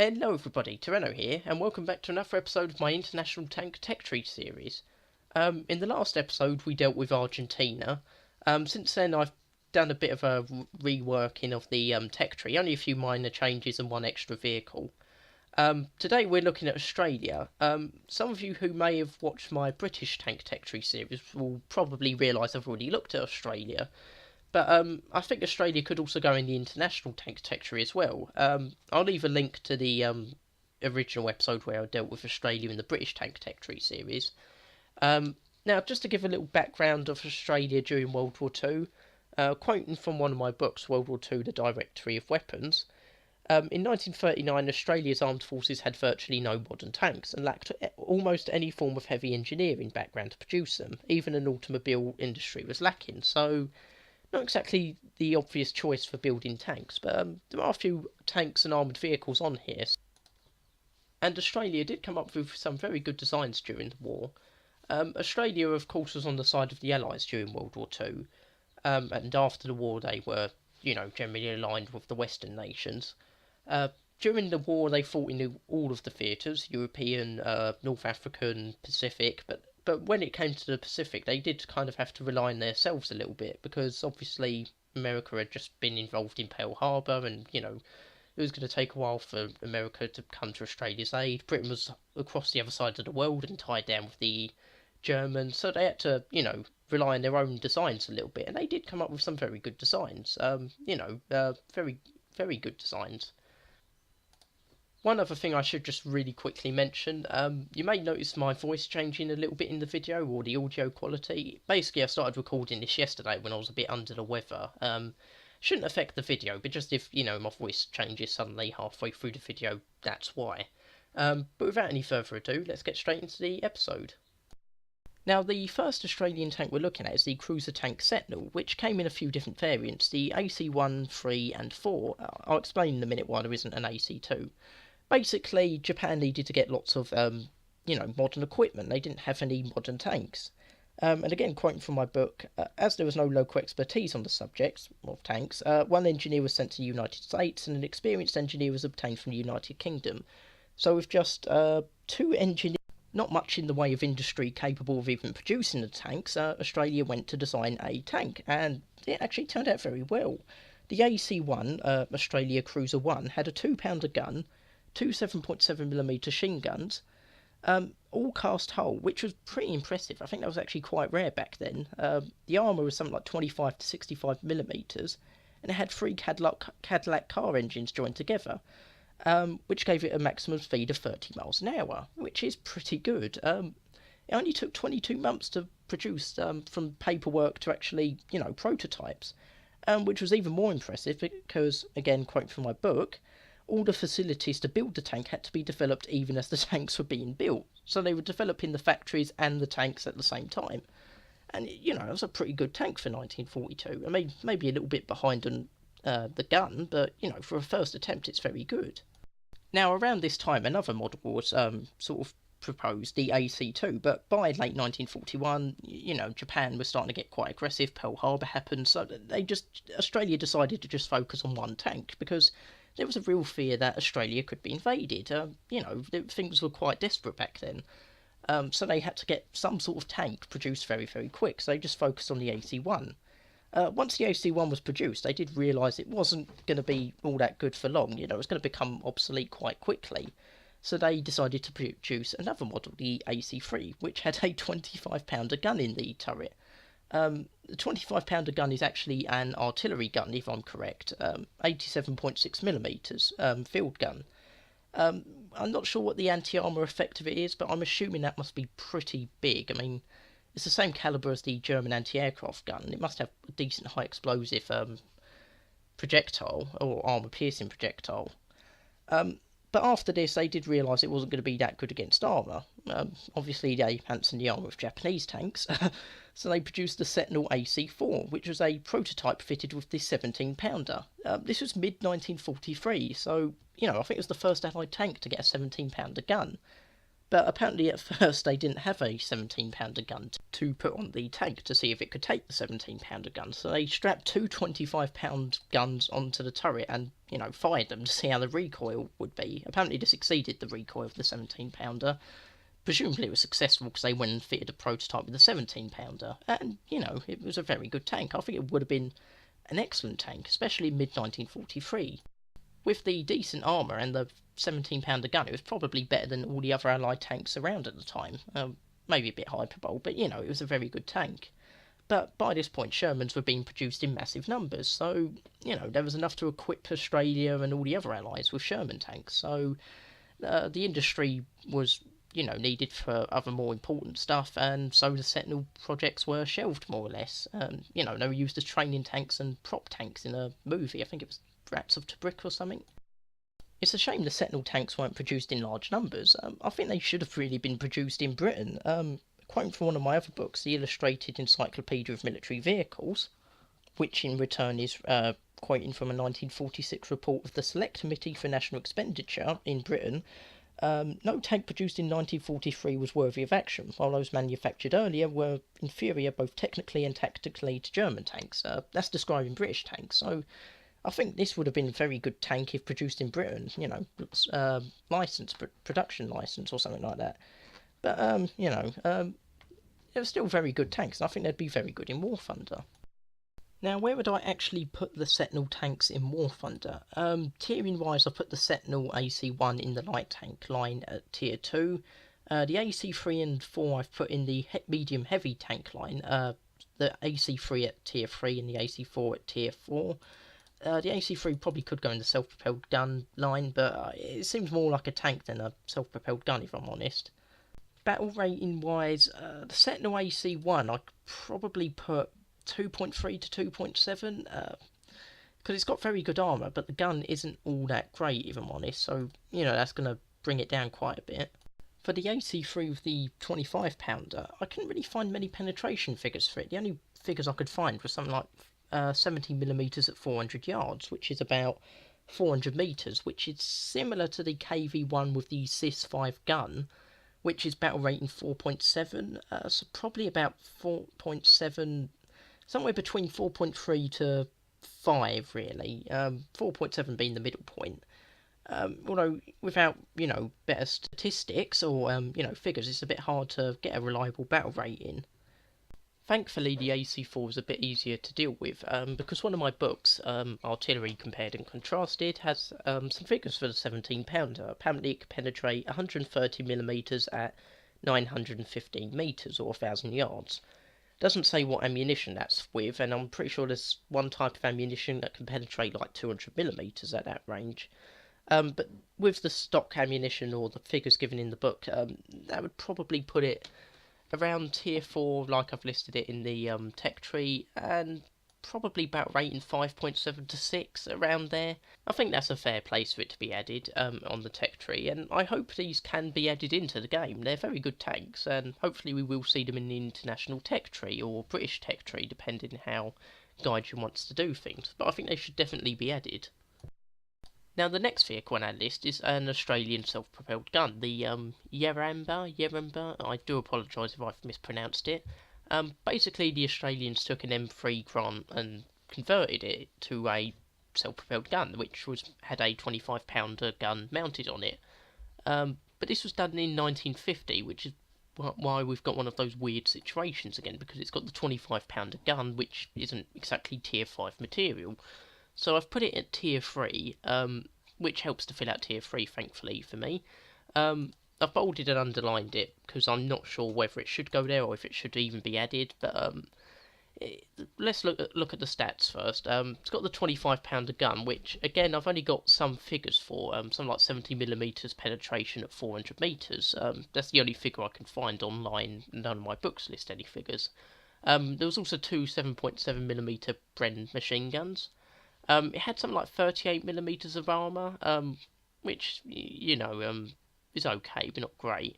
Hello everybody, Terreno here, and welcome back to another episode of my International Tank Tech Tree series. In the last episode we dealt with Argentina. Since then I've done a bit of a reworking of the tech tree, only a few minor changes and one extra vehicle. Today we're looking at Australia. Some of you who may have watched my British Tank Tech Tree series will probably realise I've already looked at Australia. But I think Australia could also go in the international tank tree as well. I'll leave a link to the original episode where I dealt with Australia in the British tank tree series. Now, just to give a little background of Australia during World War Two, quoting from one of my books, World War Two: The Directory of Weapons. In 1939, Australia's armed forces had virtually no modern tanks and lacked almost any form of heavy engineering background to produce them. Even an automobile industry was lacking, so not exactly the obvious choice for building tanks, but there are a few tanks and armoured vehicles on here. And Australia did come up with some very good designs during the war. Australia, of course, was on the side of the Allies during World War Two, and after the war they were, generally aligned with the Western nations. During the war they fought in all of the theatres, European, North African, Pacific, but when it came to the Pacific, they did kind of have to rely on themselves a little bit because obviously America had just been involved in Pearl Harbor, and it was going to take a while for America to come to Australia's aid. Britain was across the other side of the world and tied down with the Germans, so they had to rely on their own designs a little bit, and they did come up with some very good designs. Very very good designs. One other thing I should just really quickly mention, you may notice my voice changing a little bit in the video, or the audio quality. Basically, I started recording this yesterday when I was a bit under the weather. Shouldn't affect the video, but just if, my voice changes suddenly halfway through the video, that's why. But without any further ado, let's get straight into the episode. Now, the first Australian tank we're looking at is the cruiser tank Sentinel, which came in a few different variants, the AC-1, 3 and 4. I'll explain in a minute why there isn't an AC-2. Basically, Japan needed to get lots of, modern equipment. They didn't have any modern tanks. And again, quoting from my book, as there was no local expertise on the subject of tanks, one engineer was sent to the United States and an experienced engineer was obtained from the United Kingdom. So with just two engineers, not much in the way of industry capable of even producing the tanks, Australia went to design a tank, and it actually turned out very well. The AC-1, Australia Cruiser 1, had a 2-pounder gun, two 7.7mm machine guns, all cast hull, which was pretty impressive. I think that was actually quite rare back then. The armour was something like 25 to 65mm, and it had three Cadillac car engines joined together, which gave it a maximum speed of 30 miles an hour, which is pretty good. It only took 22 months to produce from paperwork to actually, prototypes, which was even more impressive because, again, quoting from my book, all the facilities to build the tank had to be developed even as the tanks were being built. So they were developing the factories and the tanks at the same time. And, it was a pretty good tank for 1942. I mean, maybe a little bit behind on the gun, but, for a first attempt, it's very good. Now, around this time, another model was sort of proposed, the AC-2, but by late 1941, Japan was starting to get quite aggressive. Pearl Harbor happened, so Australia decided to just focus on one tank because there was a real fear that Australia could be invaded. Things were quite desperate back then. So they had to get some sort of tank produced very, very quick. So they just focused on the AC-1. Once the AC-1 was produced, they did realise it wasn't going to be all that good for long. It was going to become obsolete quite quickly. So they decided to produce another model, the AC-3, which had a 25-pounder gun in the turret. The 25-pounder gun is actually an artillery gun, if I'm correct, 87.6mm field gun. I'm not sure what the anti-armour effect of it is, but I'm assuming that must be pretty big. I mean, it's the same calibre as the German anti-aircraft gun. It must have a decent high explosive projectile, or armour-piercing projectile. But after this, they did realise it wasn't going to be that good against armour. Obviously, they fancied the armour of Japanese tanks, so they produced the Sentinel AC-4, which was a prototype fitted with the 17-pounder. This was mid-1943, so, I think it was the first Allied tank to get a 17-pounder gun. But apparently at first they didn't have a 17-pounder gun to put on the tank to see if it could take the 17-pounder gun. So they strapped two 25-pound guns onto the turret and, fired them to see how the recoil would be. Apparently this exceeded the recoil of the 17-pounder. Presumably it was successful because they went and fitted a prototype with a 17-pounder. And, it was a very good tank. I think it would have been an excellent tank, especially in mid-1943. With the decent armour and the 17-pounder gun, it was probably better than all the other Allied tanks around at the time. Maybe a bit hyperbole, but it was a very good tank. But by this point, Shermans were being produced in massive numbers, so, there was enough to equip Australia and all the other allies with Sherman tanks. So the industry was, needed for other more important stuff, and so the Sentinel projects were shelved more or less. They were used as training tanks and prop tanks in a movie. I think it was Rats of Tobruk or something. It's a shame the Sentinel tanks weren't produced in large numbers. I think they should have really been produced in Britain. Quoting from one of my other books, the Illustrated Encyclopedia of Military Vehicles, which in return is quoting from a 1946 report of the Select Committee for National Expenditure in Britain, no tank produced in 1943 was worthy of action, while those manufactured earlier were inferior both technically and tactically to German tanks. That's describing British tanks, so I think this would have been a very good tank if produced in Britain, production license or something like that. But, they were still very good tanks, and I think they'd be very good in War Thunder. Now, where would I actually put the Sentinel tanks in War Thunder? Tiering-wise, I put the Sentinel AC-1 in the light tank line at Tier 2. The AC-3 and 4 I've put in the medium-heavy tank line. The AC-3 at Tier 3 and the AC-4 at Tier 4. The AC-3 probably could go in the self-propelled gun line, but it seems more like a tank than a self-propelled gun, if I'm honest. Battle rating-wise, the Sentinel AC-1 I could probably put 2.3 to 2.7, because it's got very good armour, but the gun isn't all that great, if I'm honest, so, that's going to bring it down quite a bit. For the AC-3 with the 25-pounder, I couldn't really find many penetration figures for it. The only figures I could find were something like 70mm at 400 yards, which is about 400 metres, which is similar to the KV-1 with the CIS-5 gun, which is battle rating 4.7, so probably about 4.7, somewhere between 4.3 to 5, really, 4.7 being the middle point. Although, without, better statistics or, figures, it's a bit hard to get a reliable battle rating. Thankfully, the AC-4 was a bit easier to deal with, because one of my books, Artillery Compared and Contrasted, has some figures for the 17-pounder. Apparently it could penetrate 130mm at 915 metres, or 1,000 yards. Doesn't say what ammunition that's with, and I'm pretty sure there's one type of ammunition that can penetrate like 200mm at that range. But with the stock ammunition, or the figures given in the book, that would probably put it around Tier 4, like I've listed it in the tech tree, and probably about rating 5.7 to 6, around there. I think that's a fair place for it to be added on the tech tree, and I hope these can be added into the game. They're very good tanks, and hopefully we will see them in the international tech tree, or British tech tree, depending how Gaijin wants to do things, but I think they should definitely be added. Now, the next vehicle on our list is an Australian self-propelled gun, the Yeramba. I do apologise if I've mispronounced it. Basically, the Australians took an M3 Grant and converted it to a self-propelled gun, which had a 25-pounder gun mounted on it. But this was done in 1950, which is why we've got one of those weird situations again, because it's got the 25-pounder gun, which isn't exactly Tier 5 material. So I've put it at Tier 3, which helps to fill out Tier 3, thankfully, for me. I've bolded and underlined it, because I'm not sure whether it should go there, or if it should even be added, but let's look at the stats first. It's got the 25-pounder gun, which, again, I've only got some figures for, something like 70mm penetration at 400 metres. That's the only figure I can find online. None of my books list any figures. There was also two 7.7mm Bren machine guns. It had something like 38mm of armour, which, is okay, but not great.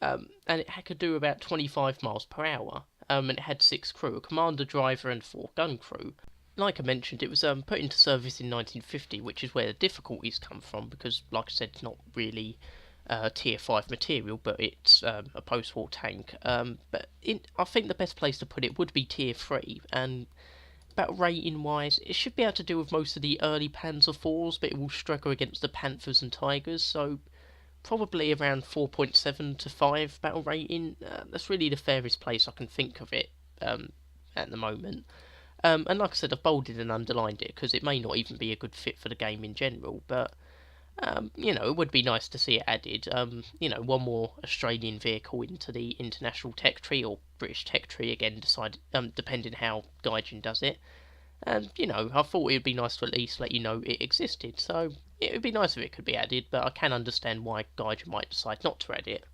And it could do about 25 miles per hour. And it had 6 crew, a commander, driver, and 4 gun crew. Like I mentioned, it was put into service in 1950, which is where the difficulties come from, because, like I said, it's not really tier 5 material, but it's a post-war tank. I think the best place to put it would be tier 3, and battle rating wise, it should be able to deal with most of the early Panzer IVs, but it will struggle against the Panthers and Tigers, so probably around 4.7 to 5 battle rating. That's really the fairest place I can think of it at the moment. And like I said, I've bolded and underlined it because it may not even be a good fit for the game in general, but it would be nice to see it added. One more Australian vehicle into the international tech tree, or British tech tree again, depending how Gaijin does it. And, I thought it would be nice to at least let you know it existed, so it would be nice if it could be added, but I can understand why Gaijin might decide not to add it.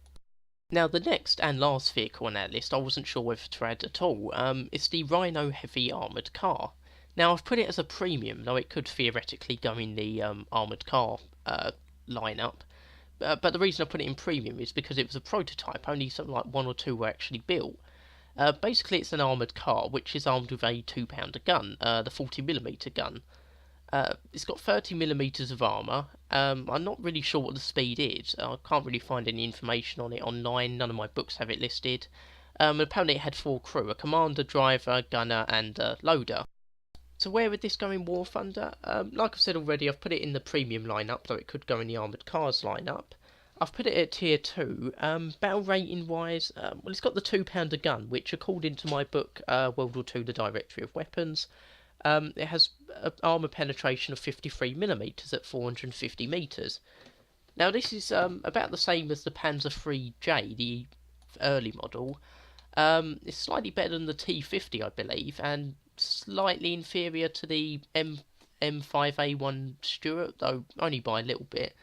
Now, the next and last vehicle on our list, I wasn't sure whether to add at all. It's the Rhino Heavy Armoured Car. Now, I've put it as a premium, though it could theoretically go in the armoured car lineup. But the reason I put it in premium is because it was a prototype, only something like 1 or 2 were actually built. Basically, it's an armoured car which is armed with a 2-pounder gun, the 40mm gun. It's got 30mm of armour. I'm not really sure what the speed is. I can't really find any information on it online. None of my books have it listed. Apparently, it had 4 crew: a commander, driver, gunner, and loader. So where would this go in War Thunder? Like I've said already, I've put it in the premium lineup, though it could go in the armoured cars lineup. I've put it at tier 2. Battle rating wise, well, it's got the 2-pounder gun, which according to my book, World War II, The Directory of Weapons, it has armour penetration of 53mm at 450 metres. Now this is about the same as the Panzer III-J, the early model. It's slightly better than the T50, I believe, and slightly inferior to the M5A1 Stuart, though only by a little bit.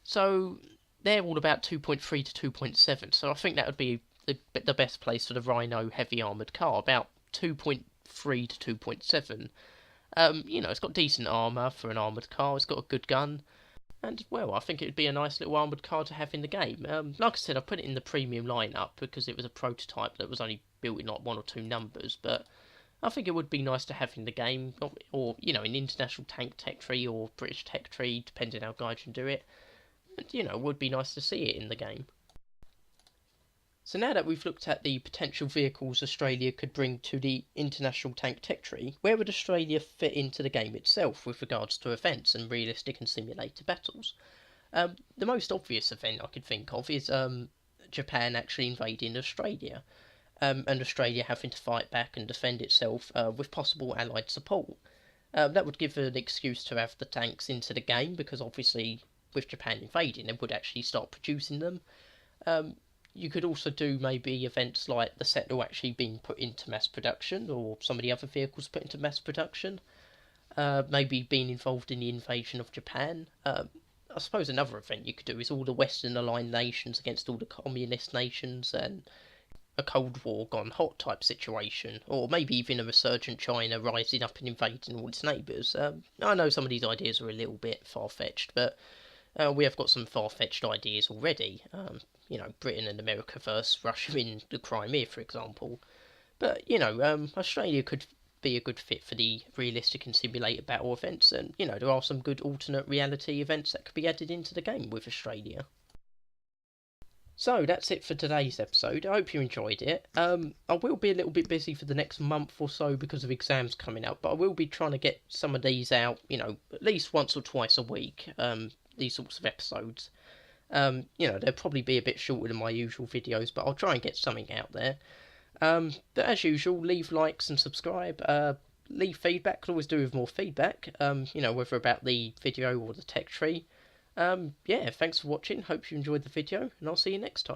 So they're all about 2.3 to 2.7, so I think that would be the best place for the Rhino Heavy Armoured Car, about 2.3 to 2.7. It's got decent armour for an armoured car, it's got a good gun, and, well, I think it would be a nice little armoured car to have in the game. Like I said, I put it in the premium lineup because it was a prototype that was only built in like 1 or 2 numbers, but I think it would be nice to have in the game, or in International Tank Tech Tree or British Tech Tree, depending how guys can do it. And, it would be nice to see it in the game. So now that we've looked at the potential vehicles Australia could bring to the International Tank Tech Tree, where would Australia fit into the game itself with regards to events and realistic and simulator battles? The most obvious event I could think of is Japan actually invading Australia, and Australia having to fight back and defend itself with possible allied support. That would give an excuse to have the tanks into the game, because obviously with Japan invading they would actually start producing them. You could also do maybe events like the Sentinel actually being put into mass production, or some of the other vehicles put into mass production. Maybe being involved in the invasion of Japan. I suppose another event you could do is all the Western aligned nations against all the communist nations, and a Cold War gone hot type situation, or maybe even a resurgent China rising up and invading all its neighbours. I know some of these ideas are a little bit far-fetched, but we have got some far-fetched ideas already. Britain and America versus Russia in the Crimea, for example. But, Australia could be a good fit for the realistic and simulated battle events, and, there are some good alternate reality events that could be added into the game with Australia. So, that's it for today's episode. I hope you enjoyed it. I will be a little bit busy for the next month or so because of exams coming up, but I will be trying to get some of these out, at least once or twice a week, these sorts of episodes. They'll probably be a bit shorter than my usual videos, but I'll try and get something out there. But as usual, leave likes and subscribe. Leave feedback. Could always do with more feedback, whether about the video or the tech tree. Thanks for watching. Hope you enjoyed the video, and I'll see you next time.